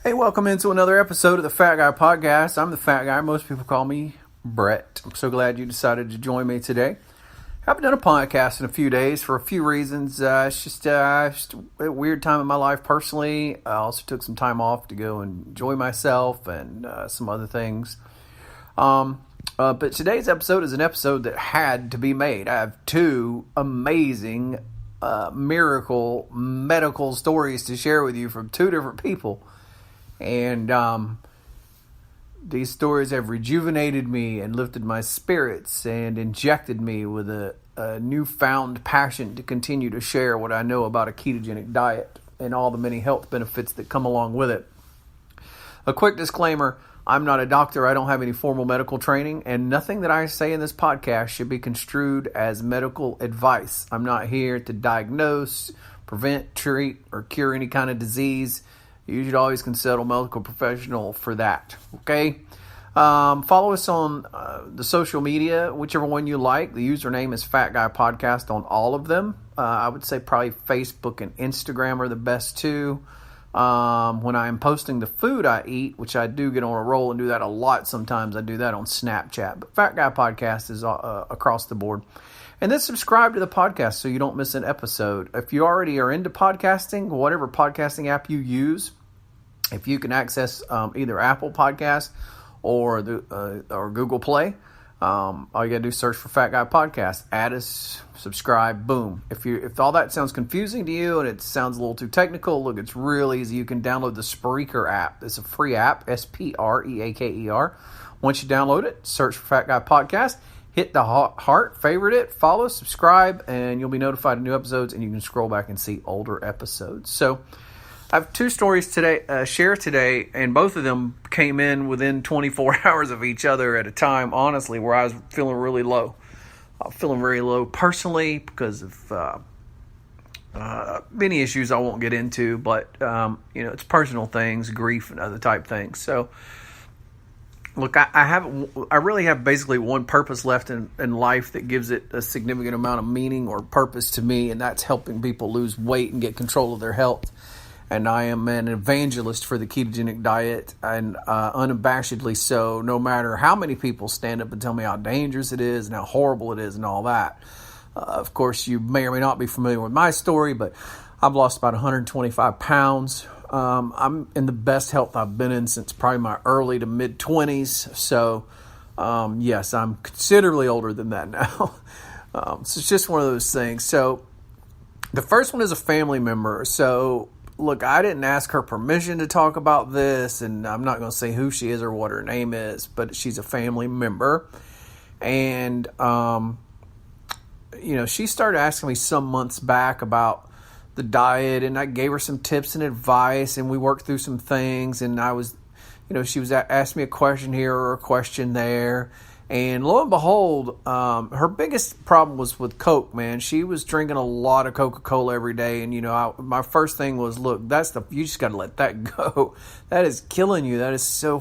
Hey, welcome into another episode of the Fat Guy Podcast. I'm the Fat Guy. Most people call me Brett. I'm so glad you decided to join me today. I haven't done a podcast in a few days for a few reasons. It's just a weird time in my life personally. I also took some time off to go and enjoy myself and some other things. But today's episode is an episode that had to be made. I have two amazing miracle medical stories to share with you from two different people. And these stories have rejuvenated me and lifted my spirits and injected me with a newfound passion to continue to share what I know about a ketogenic diet and all the many health benefits that come along with it. A quick disclaimer, I'm not a doctor. I don't have any formal medical training, and nothing that I say in this podcast should be construed as medical advice. I'm not here to diagnose, prevent, treat, or cure any kind of disease. You should always consult a medical professional for that, okay? Follow us on the social media, whichever one you like. The username is Fat Guy Podcast on all of them. I would say probably Facebook and Instagram are the best two. When I'm posting the food I eat, which I do get on a roll and do that a lot sometimes, I do that on Snapchat. But Fat Guy Podcast is across the board. And then subscribe to the podcast so you don't miss an episode. If you already are into podcasting, whatever podcasting app you use, if you can access either Apple Podcasts or Google Play, all you gotta do is search for Fat Guy Podcast, add us, subscribe, boom. If all that sounds confusing to you and it sounds a little too technical, look, it's real easy. You can download the Spreaker app. It's a free app, Spreaker. Once you download it, search for Fat Guy Podcast. Hit the heart, favorite it, follow, subscribe, and you'll be notified of new episodes, and you can scroll back and see older episodes. So I have two stories today, share today, and both of them came in within 24 hours of each other at a time, honestly, where I was feeling really low. Feeling very low personally because of many issues I won't get into, but it's personal things, grief, and other type things. So look, I really have basically one purpose left in life that gives it a significant amount of meaning or purpose to me, and that's helping people lose weight and get control of their health. And I am an evangelist for the ketogenic diet, and unabashedly so, no matter how many people stand up and tell me how dangerous it is and how horrible it is and all that. Of course, you may or may not be familiar with my story, but I've lost about 125 pounds. I'm in the best health I've been in since probably my early to mid-20s. So, yes, I'm considerably older than that now. So it's just one of those things. So the first one is a family member. So, look, I didn't ask her permission to talk about this, and I'm not going to say who she is or what her name is, but she's a family member. And, she started asking me some months back about the diet, and I gave her some tips and advice, and we worked through some things, and I was, she was asked me a question here or a question there, and lo and behold, her biggest problem was with Coke, man. She was drinking a lot of Coca-Cola every day, and my first thing was, look, you just got to let that go. That is killing you. That is so,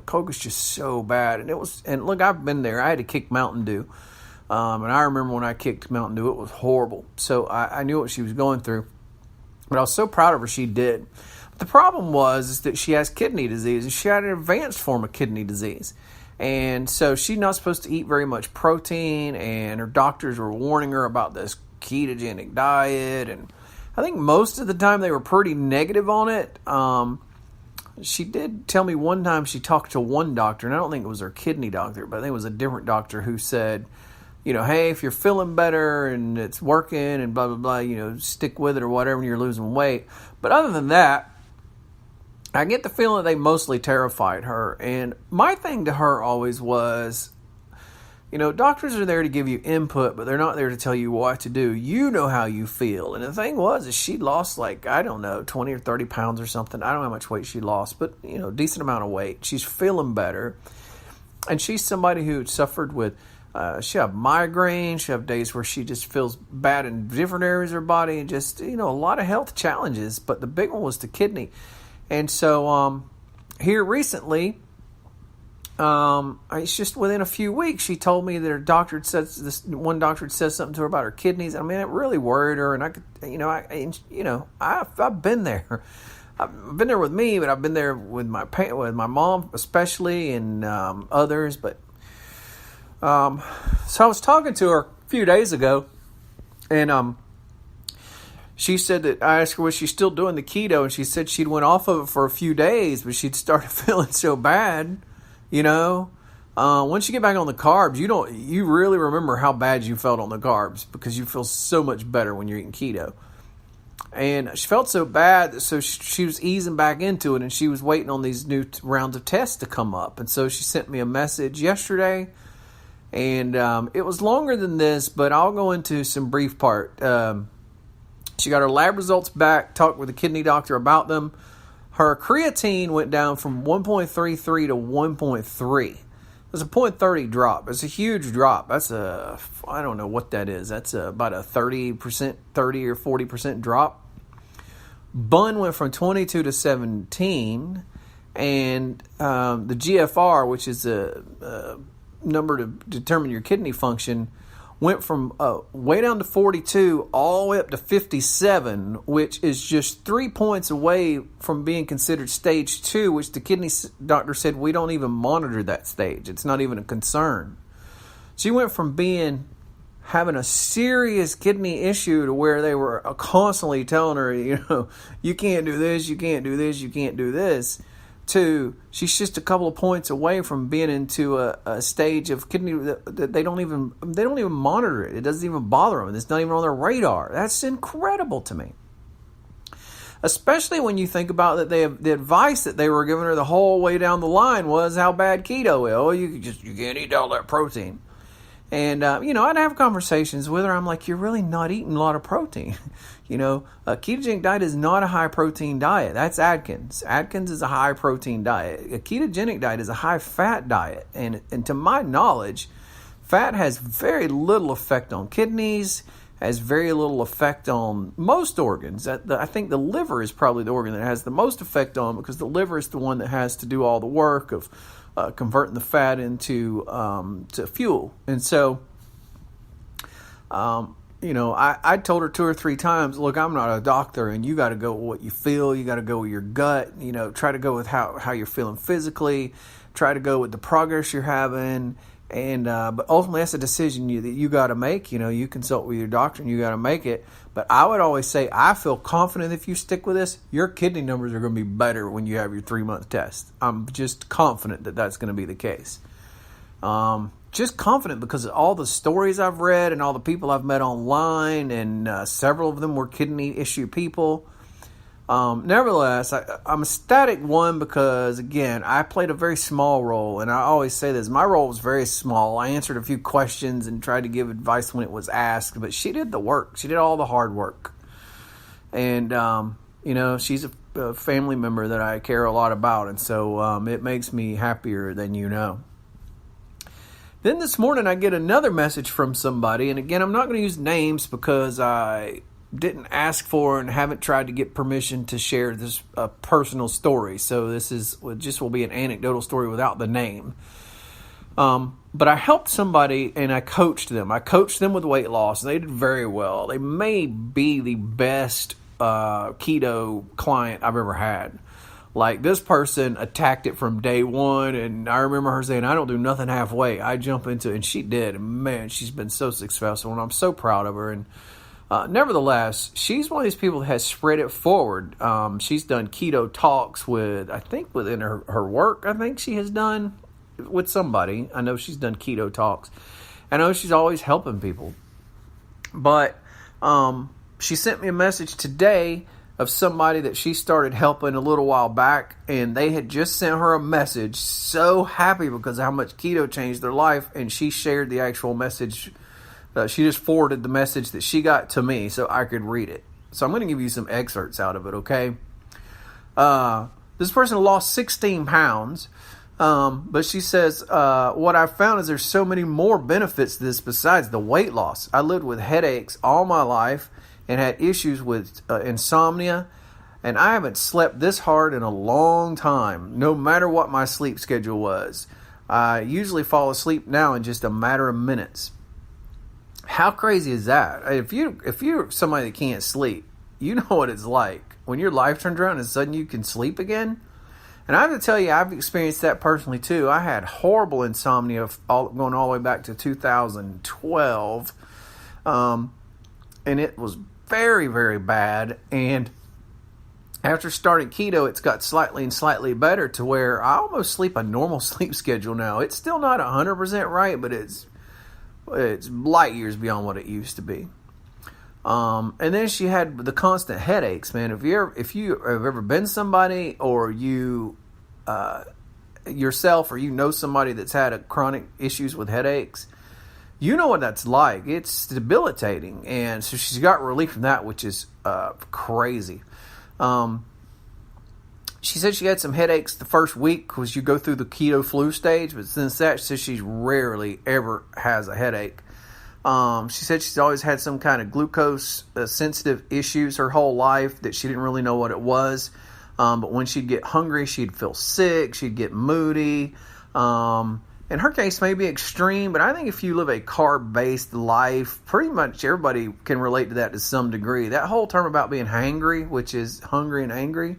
Coke is just so bad, and look, I've been there. I had to kick Mountain Dew. And I remember when I kicked Mountain Dew, it was horrible. So I knew what she was going through. But I was so proud of her she did. But the problem is that she has kidney disease, and she had an advanced form of kidney disease. And so she's not supposed to eat very much protein, and her doctors were warning her about this ketogenic diet. And I think most of the time they were pretty negative on it. She did tell me one time she talked to one doctor, and I don't think it was her kidney doctor, but I think it was a different doctor who said, hey, if you're feeling better and it's working and blah, blah, blah, stick with it or whatever and you're losing weight. But other than that, I get the feeling that they mostly terrified her. And my thing to her always was, doctors are there to give you input, but they're not there to tell you what to do. You know how you feel. And the thing is she lost 20 or 30 pounds or something. I don't know how much weight she lost, but, decent amount of weight. She's feeling better. And she's somebody who suffered with, she have migraine. She have days where she just feels bad in different areas of her body, and just, a lot of health challenges. But the big one was the kidney. And so here recently, it's just within a few weeks, she told me that her doctor said one doctor said something to her about her kidneys. I mean, it really worried her, and I could, I've been there. I've been there with me, but I've been there with my mom especially, and others. But so I was talking to her a few days ago, and she said that I asked her, was she still doing the keto? And she said she'd went off of it for a few days, but she'd started feeling so bad, Once you get back on the carbs, you really remember how bad you felt on the carbs, because you feel so much better when you're eating keto. And she felt so bad, so she was easing back into it, and she was waiting on these new rounds of tests to come up. And so she sent me a message yesterday, and it was longer than this, but I'll go into some brief part. She got her lab results back, talked with the kidney doctor about them. Her creatine went down from 1.33 to 1.3. It's a 0.30 drop. It's a huge drop. I don't know what that is. That's about a 30% or 40% drop. Bun went from 22 to 17. And the GFR, which is a number to determine your kidney function, went from way down to 42 all the way up to 57, which is just 3 points away from being considered stage 2, which the kidney doctor said we don't even monitor that stage. It's not even a concern. She went from having a serious kidney issue to where they were constantly telling her, you can't do this, you can't do this, you can't do this, to she's just a couple of points away from being into a stage of kidney that they don't even monitor it. It doesn't even bother them. It's not even on their radar. That's incredible to me. Especially when you think about that the advice that they were giving her the whole way down the line was how bad keto is. Oh, you can't eat all that protein. And, I'd have conversations with her. I'm like, you're really not eating a lot of protein. A ketogenic diet is not a high protein diet. That's Atkins. Atkins is a high protein diet. A ketogenic diet is a high fat diet. And to my knowledge, fat has very little effect on kidneys, has very little effect on most organs. I think the liver is probably the organ that has the most effect on, because the liver is the one that has to do all the work of converting the fat into to fuel. And so, I told her 2 or 3 times, look, I'm not a doctor, and you got to go with what you feel. You got to go with your gut. Try to go with how you're feeling physically. Try to go with the progress you're having. And but ultimately, that's a decision that you got to make. You consult with your doctor, and you got to make it. But I would always say, I feel confident if you stick with this, your kidney numbers are going to be better when you have your 3-month test. I'm just confident that that's going to be the case. Just confident because of all the stories I've read and all the people I've met online, and several of them were kidney issue people. Nevertheless, I'm ecstatic, one, because, again, I played a very small role, and I always say this, my role was very small. I answered a few questions and tried to give advice when it was asked, but she did the work. She did all the hard work. And, she's a family member that I care a lot about, and so it makes me happier than you know. Then this morning I get another message from somebody, and again, I'm not going to use names because I didn't ask for and haven't tried to get permission to share this personal story. So this will be an anecdotal story without the name. But I helped somebody and I coached them. I coached them with weight loss, and they did very well. They may be the best keto client I've ever had. Like, this person attacked it from day one, and I remember her saying, I don't do nothing halfway. I jump into it, and she did. And man, she's been so successful, and I'm so proud of her. And nevertheless, she's one of these people that has spread it forward. She's done keto talks within her work. I think she has done with somebody. I know she's done keto talks. I know she's always helping people. But she sent me a message today of somebody that she started helping a little while back, and they had just sent her a message, so happy because of how much keto changed their life, and she shared the actual message. She just forwarded the message that she got to me so I could read it. So I'm going to give you some excerpts out of it, okay? This person lost 16 pounds, but she says, what I found is there's so many more benefits to this besides the weight loss. I lived with headaches all my life and had issues with insomnia, and I haven't slept this hard in a long time, no matter what my sleep schedule was. I usually fall asleep now in just a matter of minutes. How crazy is that? If you're somebody that can't sleep, you know what it's like. when your life turns around and suddenly you can sleep again. And I have to tell you, I've experienced that personally too. I had horrible insomnia going all the way back to 2012. And it was very, very bad. And after starting keto, it's got slightly better to where I almost sleep a normal sleep schedule now. It's still not 100% right, but it's light years beyond what it used to be. And then she had the constant headaches, man. If you have ever been somebody, or you yourself, or you know somebody that's had a chronic issues with headaches, you know what that's like. It's debilitating. And so she's got relief from that, which is crazy. She said she had some headaches the first week because you go through the keto flu stage, but since that, she says she rarely ever has a headache. She said she's always had some kind of glucose sensitive issues her whole life that she didn't really know what it was. But when she'd get hungry, she'd feel sick, she'd get moody. In her case, may be extreme, but I think if you live a carb-based life, pretty much everybody can relate to that to some degree. That whole term about being hangry, which is hungry and angry,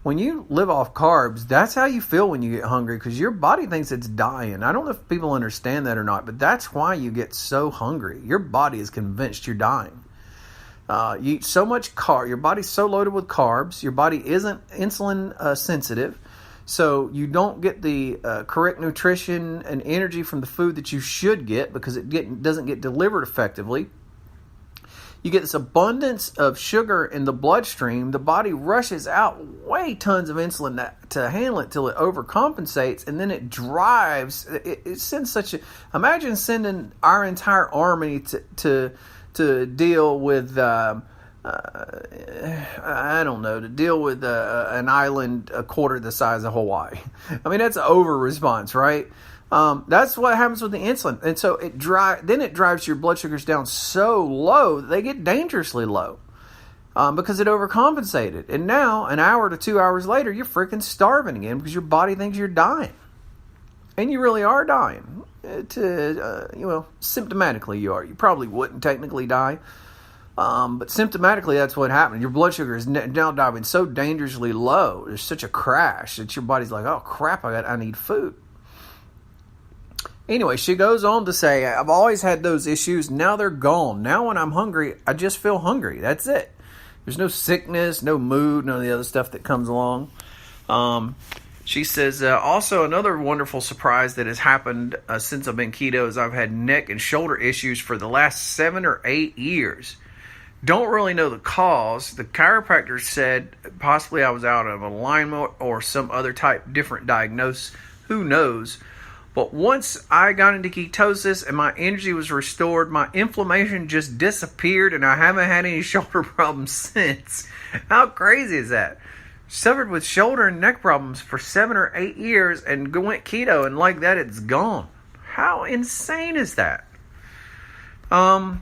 when you live off carbs, that's how you feel when you get hungry, because your body thinks it's dying. I don't know if people understand that or not, but that's why you get so hungry. Your body is convinced you're dying. You eat so much your body's so loaded with carbs, your body isn't insulin sensitive, so you don't get the correct nutrition and energy from the food that you should get, because it doesn't get delivered effectively. You get this abundance of sugar in the bloodstream. The body rushes out way tons of insulin to handle it till it overcompensates, and then it drives. It sends imagine sending our entire army to deal with I don't know, to deal with an island a quarter the size of Hawaii. I mean, that's an over response, right? That's what happens with the insulin. And so it drives your blood sugars down so low that they get dangerously low because it overcompensated. And now, an hour to 2 hours later, you're freaking starving again because your body thinks you're dying. And you really are dying. Symptomatically you are. You probably wouldn't technically die. But symptomatically, that's what happened. Your blood sugar is now diving so dangerously low. There's such a crash that your body's like, oh crap, I need food. Anyway, she goes on to say, I've always had those issues. Now they're gone. Now when I'm hungry, I just feel hungry. That's it. There's no sickness, no mood, none of the other stuff that comes along. She says, also another wonderful surprise that has happened since I've been keto is I've had neck and shoulder issues for the last 7 or 8 years. Don't really know the cause. The chiropractor said possibly I was out of alignment or some other different diagnosis. Who knows? But once I got into ketosis and my energy was restored, my inflammation just disappeared, and I haven't had any shoulder problems since. How crazy is that? Suffered with shoulder and neck problems for 7 or 8 years and went keto, and like that, it's gone. How insane is that? So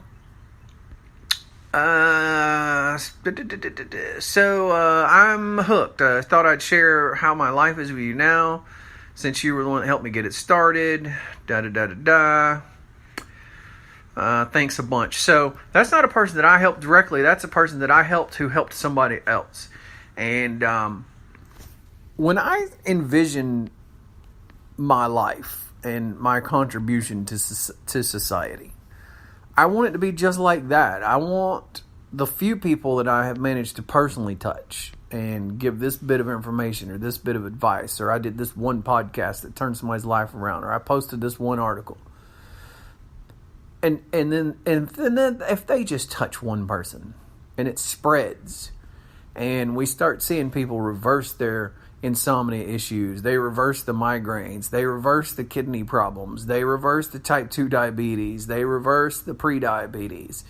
I'm hooked. I thought I'd share how my life is with you now, since you were the one that helped me get it started. Thanks a bunch. So that's not a person that I helped directly. That's a person that I helped who helped somebody else. And when I envision my life and my contribution to society, I want it to be just like that. I want the few people that I have managed to personally touch and give this bit of information or this bit of advice, or I did this one podcast that turned somebody's life around, or I posted this one article. And then if they just touch one person and it spreads, and we start seeing people reverse their insomnia issues, they reverse the migraines, they reverse the kidney problems, they reverse the type 2 diabetes, they reverse the pre-diabetes,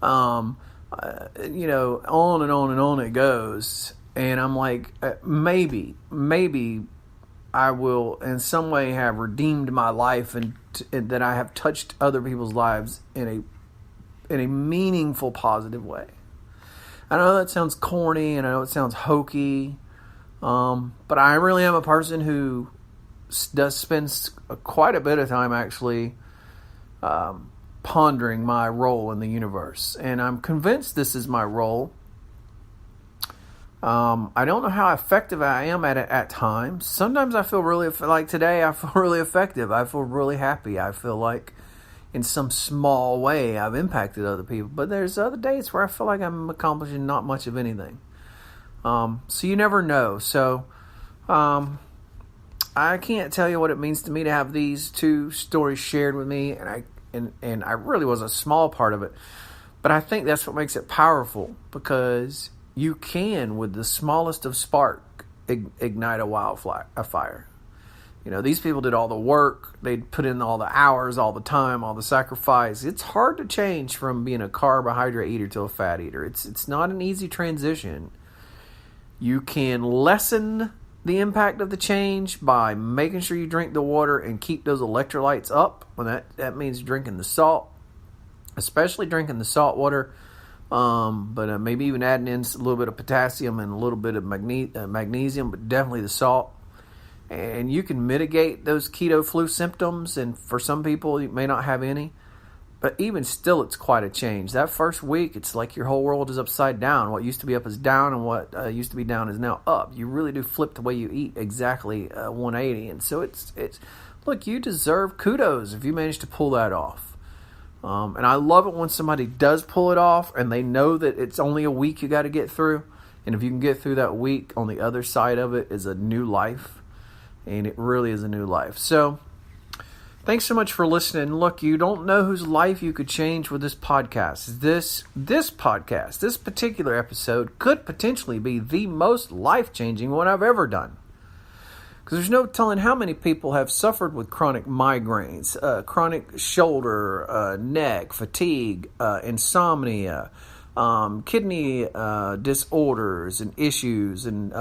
on and on it goes. And I'm like, maybe I will in some way have redeemed my life and that I have touched other people's lives in a meaningful, positive way. I know that sounds corny and I know it sounds hokey, but I really am a person who spends quite a bit of time actually pondering my role in the universe. And I'm convinced this is my role. I don't know how effective I am at it at times. Sometimes I feel really, like today, I feel really effective. I feel really happy. I feel like in some small way I've impacted other people. But there's other days where I feel like I'm accomplishing not much of anything. So you never know. So I can't tell you what it means to me to have these two stories shared with me. And I really was a small part of it. But I think that's what makes it powerful, because you can, with the smallest of spark, ignite a fire. You know, these people did all the work. They put in all the hours, all the time, all the sacrifice. It's hard to change from being a carbohydrate eater to a fat eater. It's not an easy transition. You can lessen the impact of the change by making sure you drink the water and keep those electrolytes up. And that means drinking the salt, especially drinking the salt water. But maybe even adding in a little bit of potassium and a little bit of magnesium, but definitely the salt. And you can mitigate those keto flu symptoms. And for some people, you may not have any. But even still, it's quite a change. That first week, it's like your whole world is upside down. What used to be up is down, and what used to be down is now up. You really do flip the way you eat exactly 180. And so it's look, you deserve kudos if you manage to pull that off. And I love it when somebody does pull it off and they know that it's only a week you got to get through. And if you can get through that week, on the other side of it is a new life. And it really is a new life. So thanks so much for listening. Look, you don't know whose life you could change with this podcast. This podcast, this particular episode, could potentially be the most life-changing one I've ever done. Because there's no telling how many people have suffered with chronic migraines, chronic shoulder, neck, fatigue, insomnia, kidney disorders and issues, and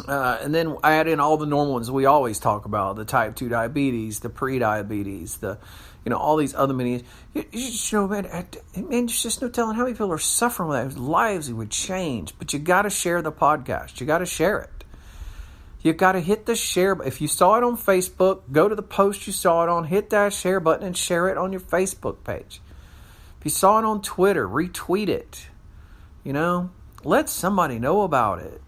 then add in all the normal ones we always talk about: the type 2 diabetes, the pre-diabetes, all these other many. Man, there's just no telling how many people are suffering with that, whose lives would change. But you got to share the podcast. You got to share it. You got to hit the share. If you saw it on Facebook, go to the post you saw it on, hit that share button and share it on your Facebook page. If you saw it on Twitter, retweet it. Let somebody know about it.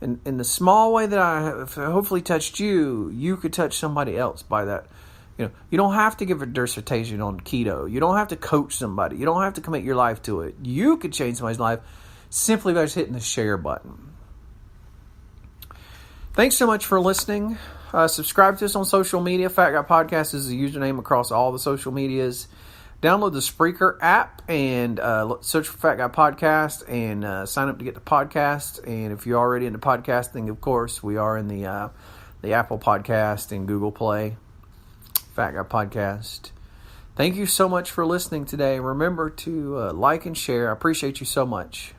In the small way that I have hopefully touched you, you could touch somebody else by that. You don't have to give a dissertation on keto. You don't have to coach somebody. You don't have to commit your life to it. You could change somebody's life simply by just hitting the share button. Thanks so much for listening. Subscribe to us on social media. Fat Guy Podcast is the username across all the social medias. Download the Spreaker app and search for Fat Guy Podcast and sign up to get the podcast. And if you're already into podcasting, of course, we are in the Apple Podcast and Google Play. Fat Guy Podcast. Thank you so much for listening today. Remember to like and share. I appreciate you so much.